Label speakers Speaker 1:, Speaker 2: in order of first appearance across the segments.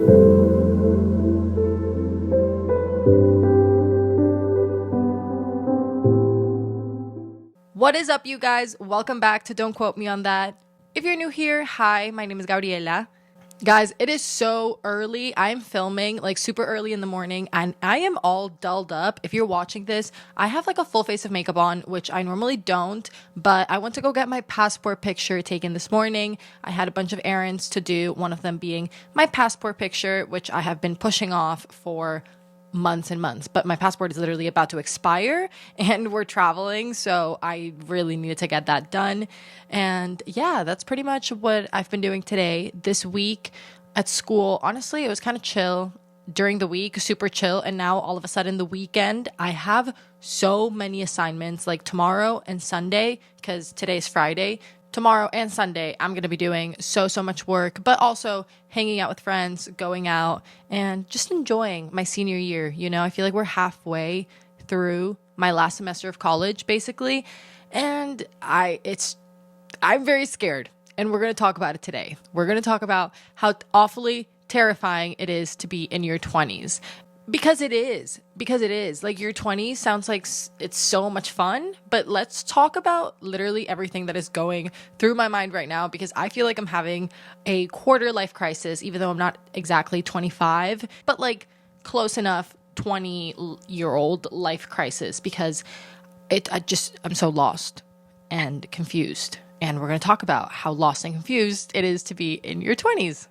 Speaker 1: What is up, you guys? Welcome back to Don't Quote Me on That. If you're new here, hi, my name is Gabriela. Guys, it is so early. I'm filming like super early in the morning and I am all dolled up. If you're watching this, I have like a full face of makeup on, which I normally don't, but I went to go get my passport picture taken this morning. I had a bunch of errands to do, one of them being my passport picture, which I have been pushing off for months and months, but my passport is literally about to expire and we're traveling, so I really needed to get that done. And yeah, that's pretty much what I've been doing today. This week at school, honestly, it was kind of chill during the week, super chill, and now all of a sudden the weekend I have so many assignments, like tomorrow and Sunday, because today's Friday. Tomorrow and Sunday, I'm going to be doing so much work, but also hanging out with friends, going out, and just enjoying my senior year. You know, I feel like we're halfway through my last semester of college, basically, and I'm very scared, and we're going to talk about it today. We're going to talk about how awfully terrifying it is to be in your 20s. Because it is. Like, your 20s sounds like it's so much fun, but let's talk about literally everything that is going through my mind right now, because I feel like I'm having a quarter life crisis, even though I'm not exactly 25, but like close enough 20-year-old life crisis, because I'm so lost and confused. And we're going to talk about how lost and confused it is to be in your 20s.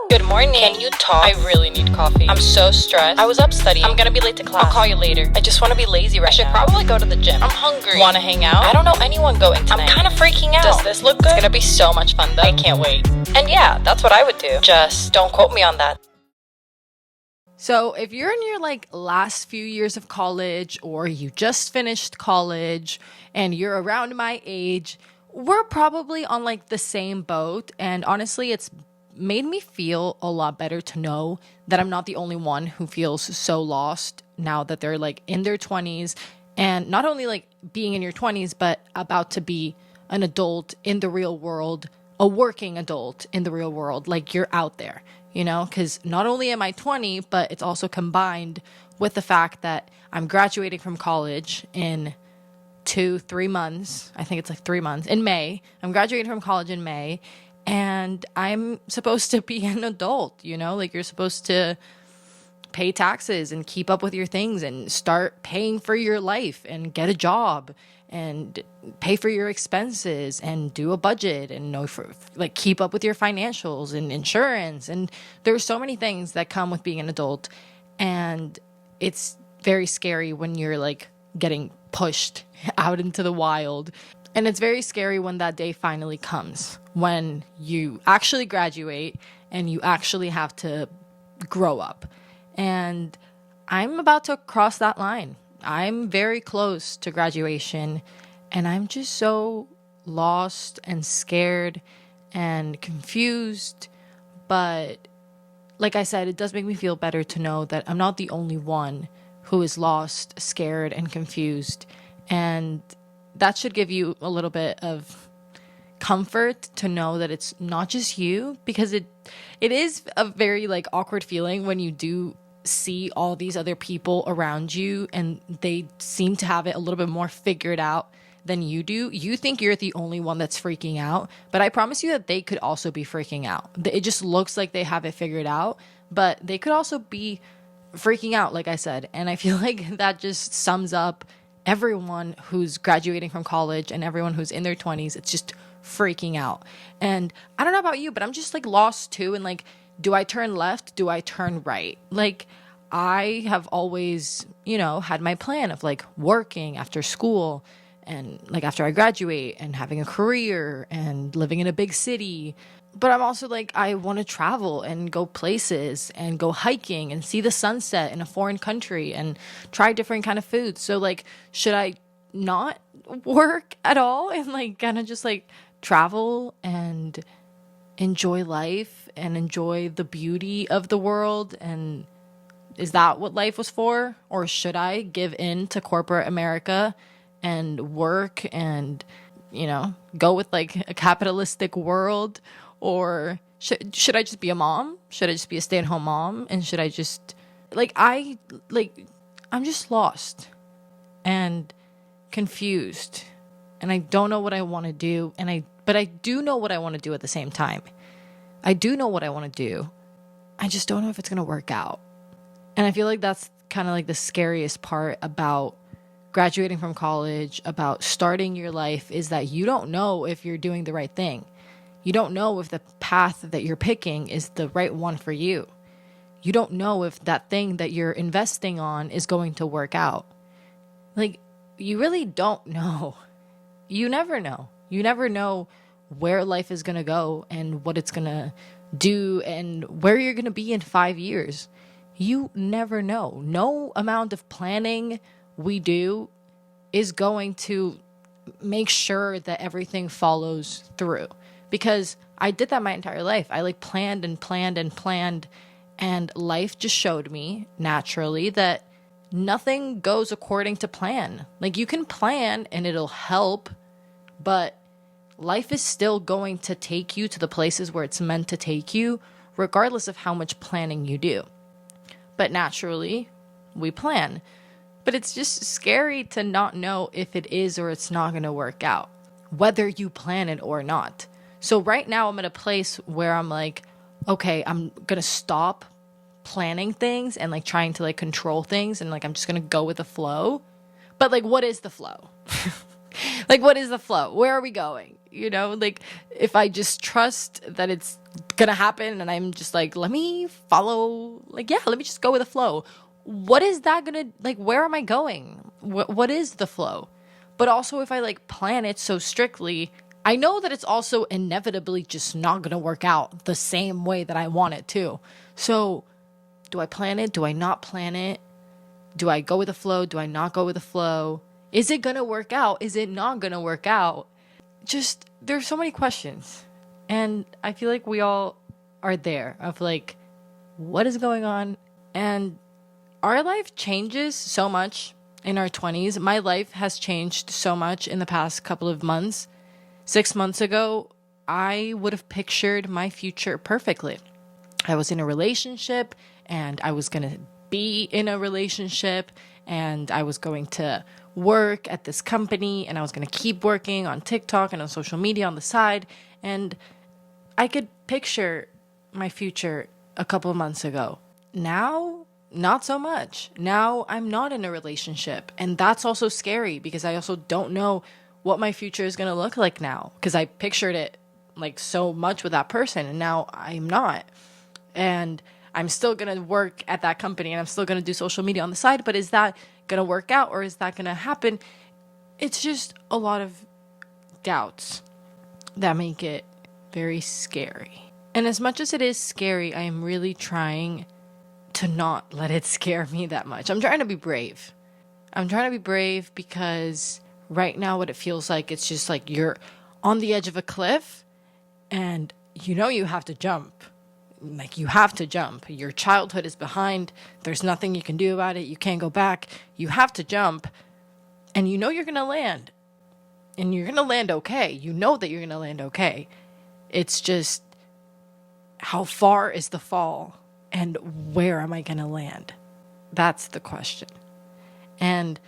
Speaker 2: Good morning. Can you talk? I really need coffee. I'm so stressed. I was up studying. I'm gonna be late to class. I'll call you later. I just want to be lazy right now. I should probably go to the gym. I'm hungry. Want to hang out? I don't know anyone going tonight. I'm kind of freaking out. Does this look good? It's gonna be so much fun though. I can't wait. And yeah, that's what I would do. Just don't quote me on that.
Speaker 1: So if you're in your like last few years of college, or you just finished college and you're around my age, we're probably on like the same boat. And honestly, it's made me feel a lot better to know that I'm not the only one who feels so lost now that they're like in their 20s, and not only like being in your 20s, but about to be an adult in the real world, a working adult in the real world. Like, you're out there, you know, because not only am I 20, but it's also combined with the fact that I'm graduating from college in 2-3 months. I think it's like 3 months in May. I'm graduating from college in May. And I'm supposed to be an adult, you know, like, you're supposed to pay taxes and keep up with your things and start paying for your life and get a job and pay for your expenses and do a budget and know for like keep up with your financials and insurance. And there's so many things that come with being an adult. And it's very scary when you're like getting pushed out into the wild. And it's very scary when that day finally comes, when you actually graduate and you actually have to grow up. And I'm about to cross that line. I'm very close to graduation, and I'm just so lost and scared and confused. But like I said, it does make me feel better to know that I'm not the only one who is lost, scared, and confused. And that should give you a little bit of comfort to know that it's not just you, because it is a very like awkward feeling when you do see all these other people around you and they seem to have it a little bit more figured out than you do. You think you're the only one that's freaking out, but I promise you that they could also be freaking out. It just looks like they have it figured out, but they could also be freaking out, like I said. And I feel like that just sums up everyone who's graduating from college and everyone who's in their 20s. It's just freaking out. And I don't know about you, but I'm just like lost too. And like, do I turn left? Do I turn right? Like, I have always, you know, had my plan of like working after school and like after I graduate and having a career and living in a big city. But I'm also like, I want to travel and go places and go hiking and see the sunset in a foreign country and try different kind of foods. So like, should I not work at all and like kind of just like travel and enjoy life and enjoy the beauty of the world? And is that what life was for? Or should I give in to corporate America and work and, you know, go with like a capitalistic world? Or Should I just be a mom? Should I just be a stay-at-home mom? And should I just I'm just lost and confused, and I don't know what I want to do, but I do know what I want to do at the same time. I do know what I want to do. I just don't know if it's going to work out. And I feel like that's kind of like the scariest part about graduating from college, about starting your life, is that you don't know if you're doing the right thing. You don't know if the path that you're picking is the right one for you. You don't know if that thing that you're investing on is going to work out. Like, you really don't know. You never know. You never know where life is going to go and what it's going to do and where you're going to be in 5 years. You never know. No amount of planning we do is going to make sure that everything follows through. Because I did that my entire life. I planned and planned and planned. And life just showed me naturally that nothing goes according to plan. You can plan and it'll help, but life is still going to take you to the places where it's meant to take you, regardless of how much planning you do. But naturally, we plan. But it's just scary to not know if it is or it's not going to work out, whether you plan it or not. So right now I'm at a place where I'm like, okay, I'm going to stop planning things and trying to control things, and I'm just going to go with the flow. But what is the flow? What is the flow? Where are we going? If I just trust that it's going to happen and I'm just let me follow, let me just go with the flow. What is that going to, where am I going? What is the flow? But also if I plan it so strictly, I know that it's also inevitably just not going to work out the same way that I want it to. So do I plan it? Do I not plan it? Do I go with the flow? Do I not go with the flow? Is it going to work out? Is it not going to work out? Just, there's so many questions. And I feel like we all are there of what is going on? And our life changes so much in our 20s. My life has changed so much in the past couple of months. 6 months ago, I would have pictured my future perfectly. I was in a relationship and I was going to be in a relationship and I was going to work at this company and I was going to keep working on TikTok and on social media on the side. And I could picture my future a couple of months ago. Now, not so much. Now I'm not in a relationship. And that's also scary because I also don't know what my future is going to look like now, because I pictured it so much with that person and now I'm not. And I'm still going to work at that company and I'm still going to do social media on the side, but is that going to work out or is that going to happen? It's just a lot of doubts that make it very scary. And as much as it is scary, I am really trying to not let it scare me that much. I'm trying to be brave. I'm trying to be brave because right now what it feels like, it's just you're on the edge of a cliff and you have to jump. You have to jump. Your childhood is behind. There's nothing you can do about it. You can't go back. You have to jump. And you're going to land. And you're going to land okay. You know that you're going to land okay. It's just, how far is the fall? And where am I going to land? That's the question. And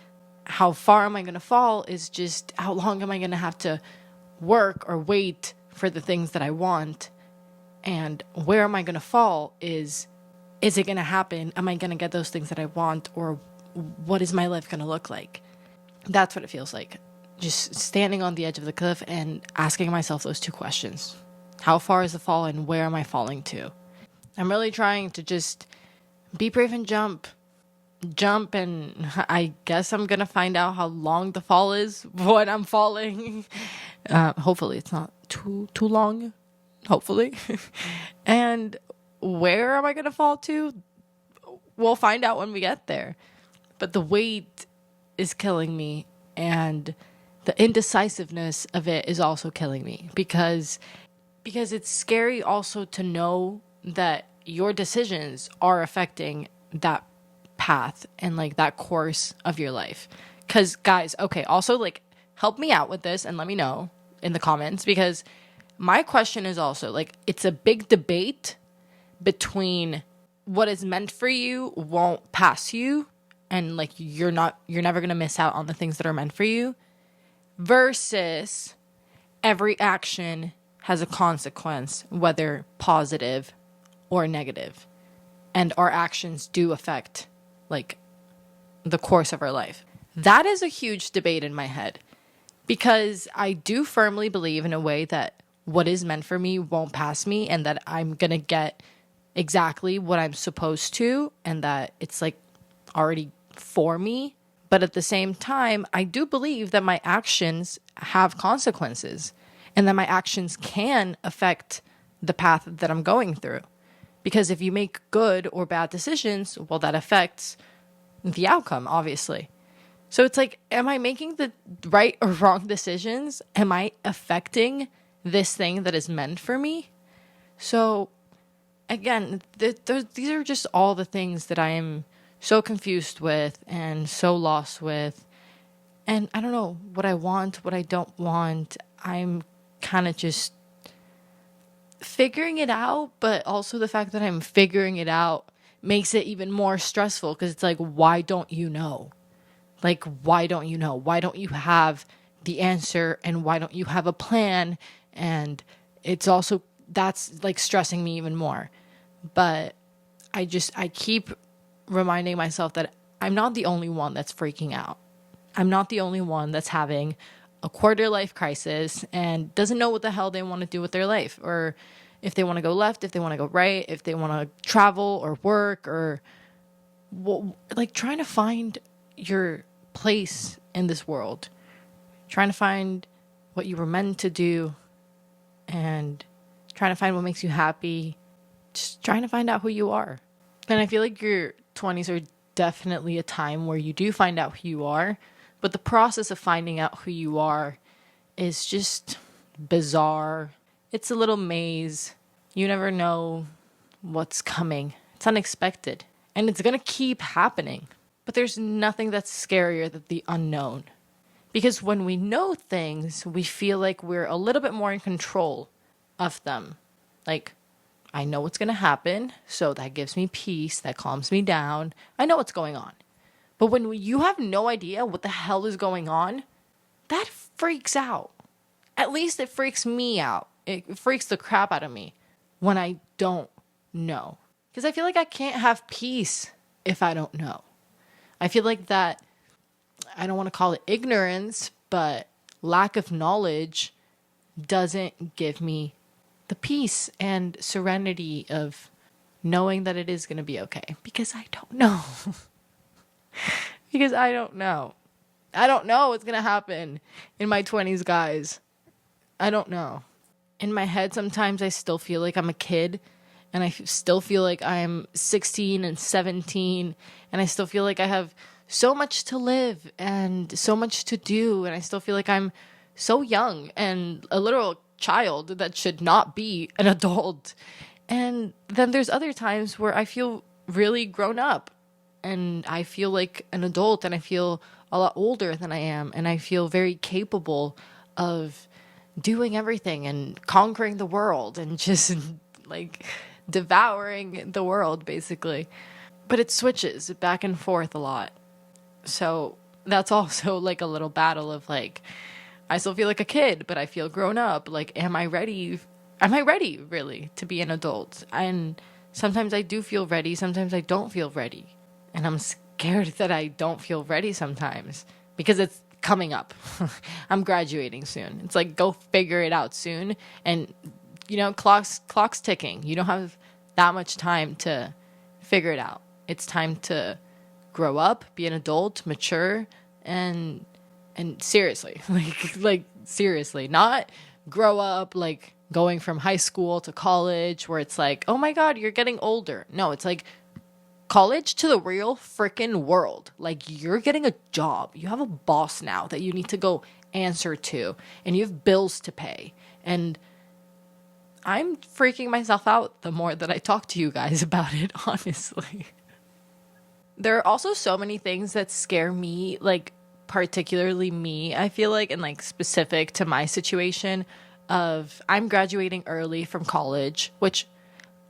Speaker 1: how far am I going to fall is just, how long am I going to have to work or wait for the things that I want? And where am I going to fall is it going to happen? Am I going to get those things that I want? Or what is my life going to look like? That's what it feels like. Just standing on the edge of the cliff and asking myself those two questions. How far is the fall and where am I falling to? I'm really trying to just be brave and jump. And I guess I'm going to find out how long the fall is when I'm falling. Hopefully it's not too long. Hopefully. And where am I going to fall to? We'll find out when we get there. But the weight is killing me. And the indecisiveness of it is also killing me. Because it's scary also to know that your decisions are affecting that path and that course of your life. Because guys, okay, also help me out with this and let me know in the comments, because my question is also like, it's a big debate between what is meant for you won't pass you, and like you're never going to miss out on the things that are meant for you, versus every action has a consequence, whether positive or negative, and our actions do affect like the course of our life. That is a huge debate in my head, because I do firmly believe in a way that what is meant for me won't pass me, and that I'm going to get exactly what I'm supposed to, and that it's like already for me. But at the same time, I do believe that my actions have consequences, and that my actions can affect the path that I'm going through. Because if you make good or bad decisions, well, that affects the outcome, obviously. So it's like, am I making the right or wrong decisions? Am I affecting this thing that is meant for me? So again, these are just all the things that I am so confused with and so lost with. And I don't know what I want, what I don't want. I'm kind of just figuring it out, but also the fact that I'm figuring it out makes it even more stressful, because it's like, why don't you know? Like, why don't you know? Why don't you have the answer, and why don't you have a plan? And it's also, that's like stressing me even more. But I keep reminding myself that I'm not the only one that's freaking out. I'm not the only one that's having a quarter life crisis and doesn't know what the hell they want to do with their life, or if they want to go left, if they want to go right, if they want to travel or work, or like trying to find your place in this world, trying to find what you were meant to do, and trying to find what makes you happy, just trying to find out who you are. And I feel like your 20s are definitely a time where you do find out who you are, but the process of finding out who you are is just bizarre. It's a little maze. You never know what's coming. It's unexpected. And it's going to keep happening. But there's nothing that's scarier than the unknown. Because when we know things, we feel like we're a little bit more in control of them. Like, I know what's going to happen, so that gives me peace, that calms me down. I know what's going on. But when you have no idea what the hell is going on, that freaks out. At least it freaks me out. It freaks the crap out of me when I don't know. Because I feel like I can't have peace if I don't know. I feel like that, I don't want to call it ignorance, but lack of knowledge doesn't give me the peace and serenity of knowing that it is going to be okay. Because I don't know. Because I don't know. I don't know what's going to happen in my 20s, guys. I don't know. In my head, sometimes I still feel like I'm a kid, and I still feel like I'm 16 and 17, and I still feel like I have so much to live and so much to do, and I still feel like I'm so young and a literal child that should not be an adult. And then there's other times where I feel really grown up, and I feel like an adult, and I feel a lot older than I am, and I feel very capable of doing everything and conquering the world and just like devouring the world, basically. But it switches back and forth a lot. So that's also like a little battle of like, I still feel like a kid, but I feel grown up. Like, am I ready? Am I ready really to be an adult? And sometimes I do feel ready. Sometimes I don't feel ready. And I'm scared that I don't feel ready sometimes because it's coming up. I'm graduating soon. It's like, go figure it out soon. And, you know, clock's ticking. You don't have that much time to figure it out. It's time to grow up, be an adult, mature, and seriously, like seriously, not grow up like going from high school to college where it's like, oh my God, you're getting older. No, it's like college to the real freaking world. Like, you're getting a job. You have a boss now that you need to go answer to, and you have bills to pay. And I'm freaking myself out the more that I talk to you guys about it, honestly. There are also so many things that scare me, like particularly me, I feel like, and like specific to my situation of I'm graduating early from college, which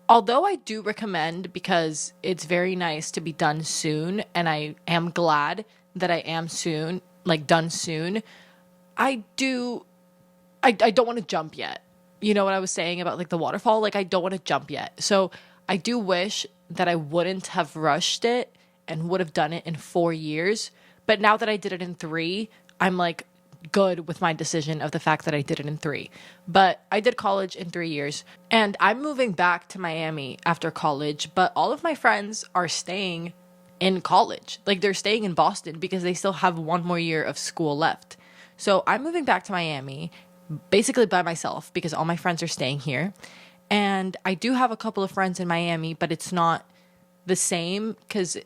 Speaker 1: although I do recommend because it's very nice to be done soon, and I am glad that I am soon, like done soon, I don't want to jump yet. You know what I was saying about like the waterfall? Like I don't want to jump yet. So I do wish that I wouldn't have rushed it and would have done it in 4 years. But now that I did it in 3, I'm like good with my decision of the fact that I did it in 3. But I did college in 3 years, and I'm moving back to Miami after college, but all of my friends are staying in college. Like they're staying in Boston because they still have 1 more year of school left. So I'm moving back to Miami basically by myself because all my friends are staying here. And I do have a couple of friends in Miami, but it's not the same because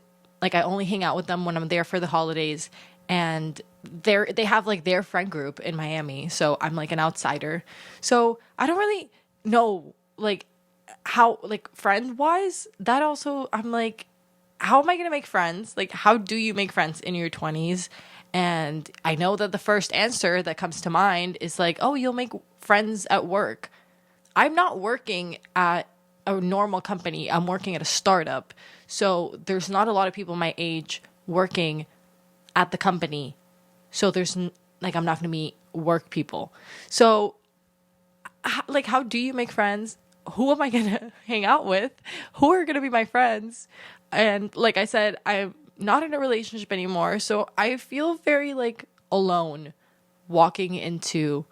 Speaker 1: like I only hang out with them when I'm there for the holidays, and they have like their friend group in Miami. So I'm like an outsider. So I don't really know like how like friend wise that also I'm like, how am I going to make friends? Like, how do you make friends in your 20s? And I know that the first answer that comes to mind is like, oh, you'll make friends at work. I'm not working at a normal company. I'm working at a startup. So there's not a lot of people my age working at the company. So like, I'm not going to meet work people. So like, how do you make friends? Who am I going to hang out with? Who are going to be my friends? And like I said, I'm not in a relationship anymore. So I feel very like alone walking into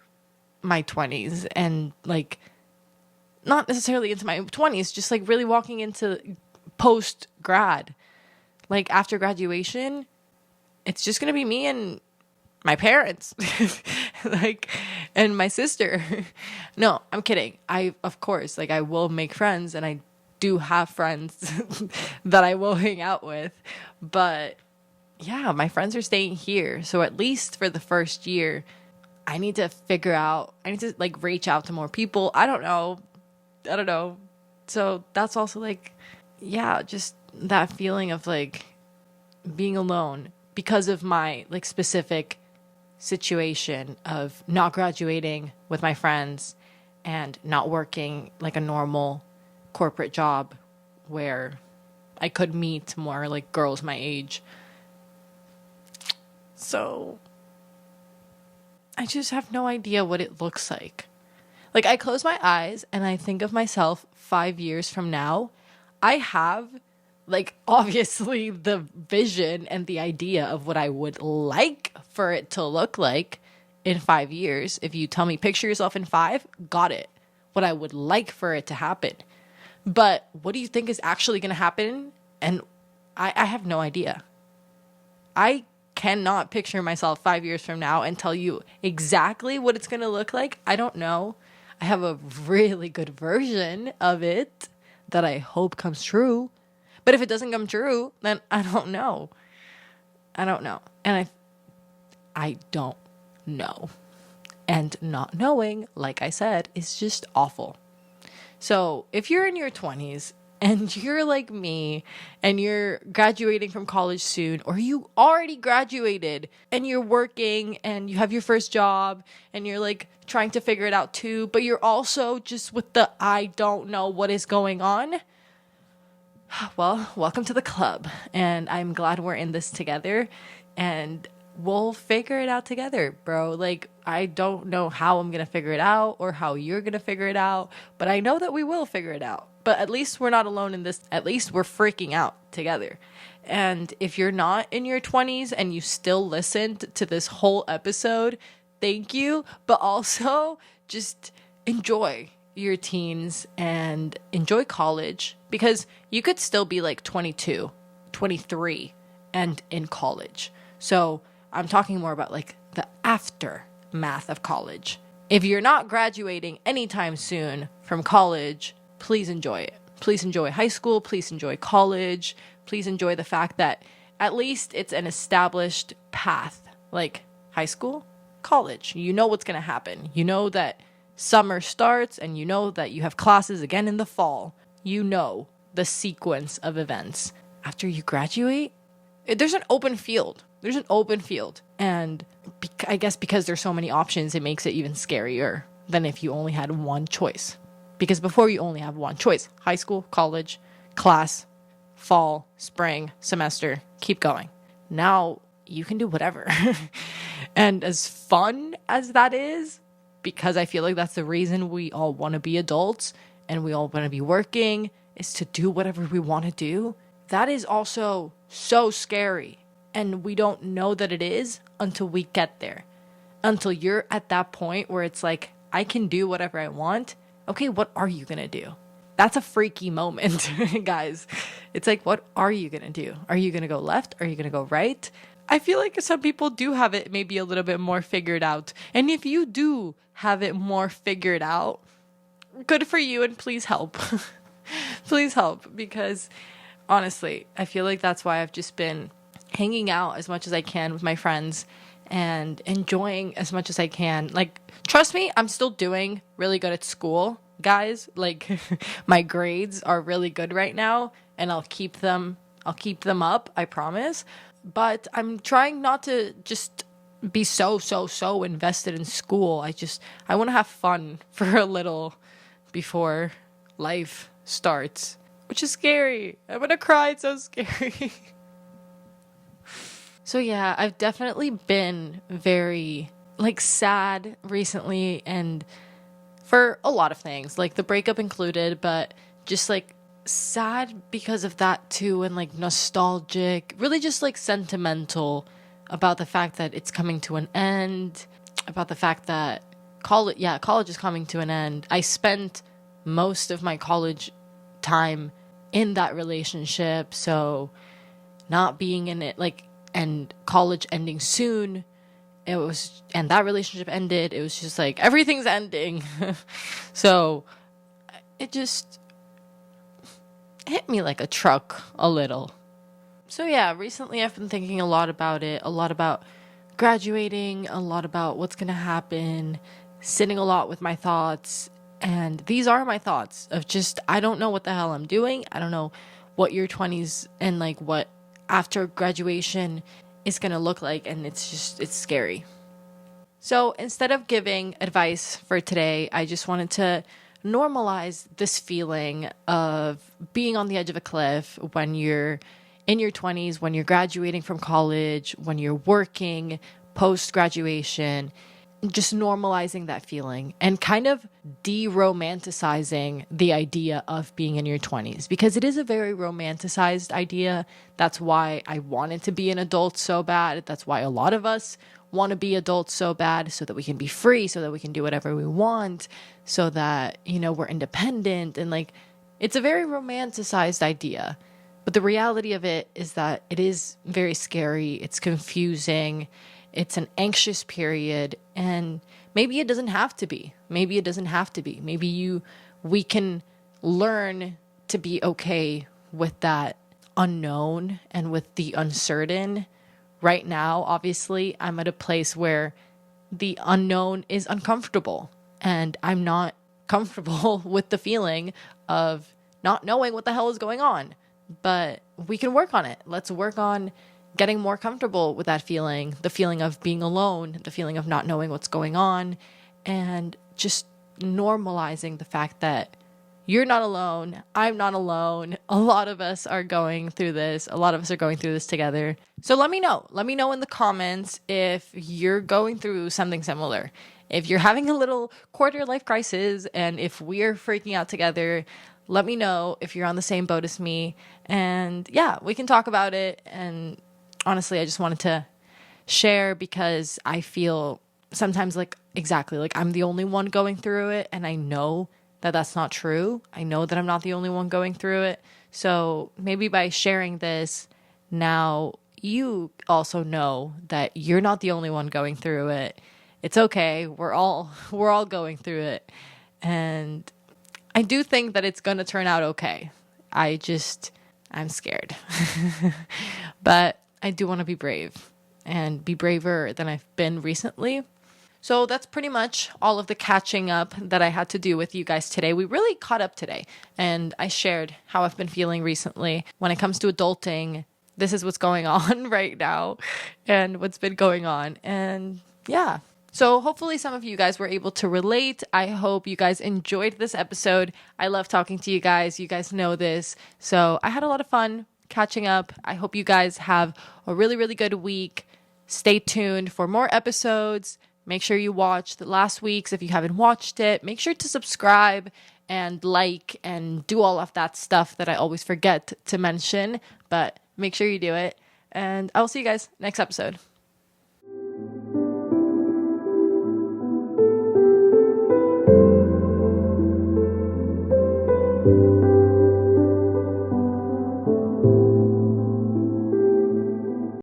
Speaker 1: my 20s, and like not necessarily into my 20s, just like really walking into post-grad. Like after graduation, it's just going to be me and my parents like and my sister. No, I'm kidding. Of course, like I will make friends, and I do have friends that I will hang out with, but yeah, my friends are staying here. So at least for the first year, I need to like reach out to more people. I don't know. So that's also like, yeah, just that feeling of like being alone because of my like specific situation of not graduating with my friends and not working like a normal corporate job where I could meet more like girls my age. So I just have no idea what it looks like. Like I close my eyes and I think of myself 5 years from now. I have like obviously the vision and the idea of what I would like for it to look like in 5 years. If you tell me picture yourself in 5, got it. What I would like for it to happen. But what do you think is actually going to happen? And I have no idea. I cannot picture myself 5 years from now and tell you exactly what it's going to look like. I don't know. I have a really good version of it that I hope comes true. But if it doesn't come true, then I don't know. And I don't know. And not knowing, like I said, is just awful. So if you're in your 20s and you're like me and you're graduating from college soon, or you already graduated and you're working and you have your first job and you're like trying to figure it out too, but you're also just with the I don't know what is going on, well, welcome to the club. And I'm glad we're in this together, and we'll figure it out together, bro. Like, I don't know how I'm going to figure it out or how you're going to figure it out, but I know that we will figure it out. But at least we're not alone in this. At least we're freaking out together. And if you're not in your 20s and you still listened to this whole episode, thank you. But also just enjoy your teens and enjoy college, because you could still be like 22, 23 and in college. So I'm talking more about like the aftermath of college. If you're not graduating anytime soon from college, please enjoy it. Please enjoy high school. Please enjoy college. Please enjoy the fact that at least it's an established path. Like high school, college. You know what's going to happen. You know that summer starts and you know that you have classes again in the fall. You know the sequence of events. After you graduate, there's an open field. And I guess because there's so many options, it makes it even scarier. than if you only had one choice. Because before you only have one choice: high school, college, class, fall, spring, semester, keep going. Now you can do whatever. And as fun as that is, because I feel like that's the reason we all want to be adults and we all want to be working, is to do whatever we want to do. That is also so scary. And we don't know that it is until we get there. Until you're at that point where it's like, I can do whatever I want. Okay, what are you going to do? That's a freaky moment, guys. It's like, what are you going to do? Are you going to go left? Are you going to go right? I feel like some people do have it maybe a little bit more figured out. And if you do have it more figured out, good for you, and please help. Please help, because honestly, I feel like that's why I've just been hanging out as much as I can with my friends and enjoying as much as I can. Like, trust me, I'm still doing really good at school, guys. Like, my grades are really good right now, and I'll keep them up, I promise. But I'm trying not to just be so invested in school. I want to have fun for a little before life starts, which is scary. I'm gonna cry. It's so scary. So yeah, I've definitely been very sad recently, and for a lot of things, like the breakup included, but just sad because of that too, and nostalgic, really just sentimental about the fact that it's coming to an end, about the fact that college is coming to an end. I spent most of my college time in that relationship, so not being in it, and college ending soon, and that relationship ended, it was just everything's ending. So it just hit me like a truck a little. So yeah, recently I've been thinking a lot about it, a lot about graduating, a lot about what's gonna happen, sitting a lot with my thoughts. And these are my thoughts of just, I don't know what the hell I'm doing. I don't know what your 20s and what after graduation is gonna look like, and it's scary. So instead of giving advice for today, I just wanted to normalize this feeling of being on the edge of a cliff when you're in your 20s, when you're graduating from college, when you're working post-graduation. Just normalizing that feeling and kind of de-romanticizing the idea of being in your 20s, because it is a very romanticized idea. That's why I wanted to be an adult so bad. That's why a lot of us want to be adults so bad, so that we can be free, so that we can do whatever we want, so that, we're independent. And it's a very romanticized idea. But the reality of it is that it is very scary. It's confusing. It's an anxious period, and maybe it doesn't have to be. Maybe we can learn to be okay with that unknown and with the uncertain. Right now, obviously, I'm at a place where the unknown is uncomfortable, and I'm not comfortable with the feeling of not knowing what the hell is going on. But we can work on it. Let's work on getting more comfortable with that feeling, the feeling of being alone, the feeling of not knowing what's going on, and just normalizing the fact that you're not alone. I'm not alone. A lot of us are going through this. A lot of us are going through this together. So let me know. Let me know in the comments if you're going through something similar. If you're having a little quarter life crisis, and if we're freaking out together, let me know if you're on the same boat as me. And yeah, we can talk about it. And honestly, I just wanted to share, because I feel sometimes exactly I'm the only one going through it. And I know that that's not true. I know that I'm not the only one going through it. So maybe by sharing this, now you also know that you're not the only one going through it. It's okay. We're all going through it. And I do think that it's going to turn out okay. I'm scared. But I do want to be brave, and be braver than I've been recently. So that's pretty much all of the catching up that I had to do with you guys today. We really caught up today, and I shared how I've been feeling recently. When it comes to adulting, this is what's going on right now, and what's been going on. And yeah, So hopefully some of you guys were able to relate. I hope you guys enjoyed this episode. I love talking to you guys. You guys know this. So I had a lot of fun catching up. I hope you guys have a really, really good week. Stay tuned for more episodes. Make sure you watch the last week's if you haven't watched it. Make sure to subscribe and like and do all of that stuff that I always forget to mention. But make sure you do it. And I'll see you guys next episode.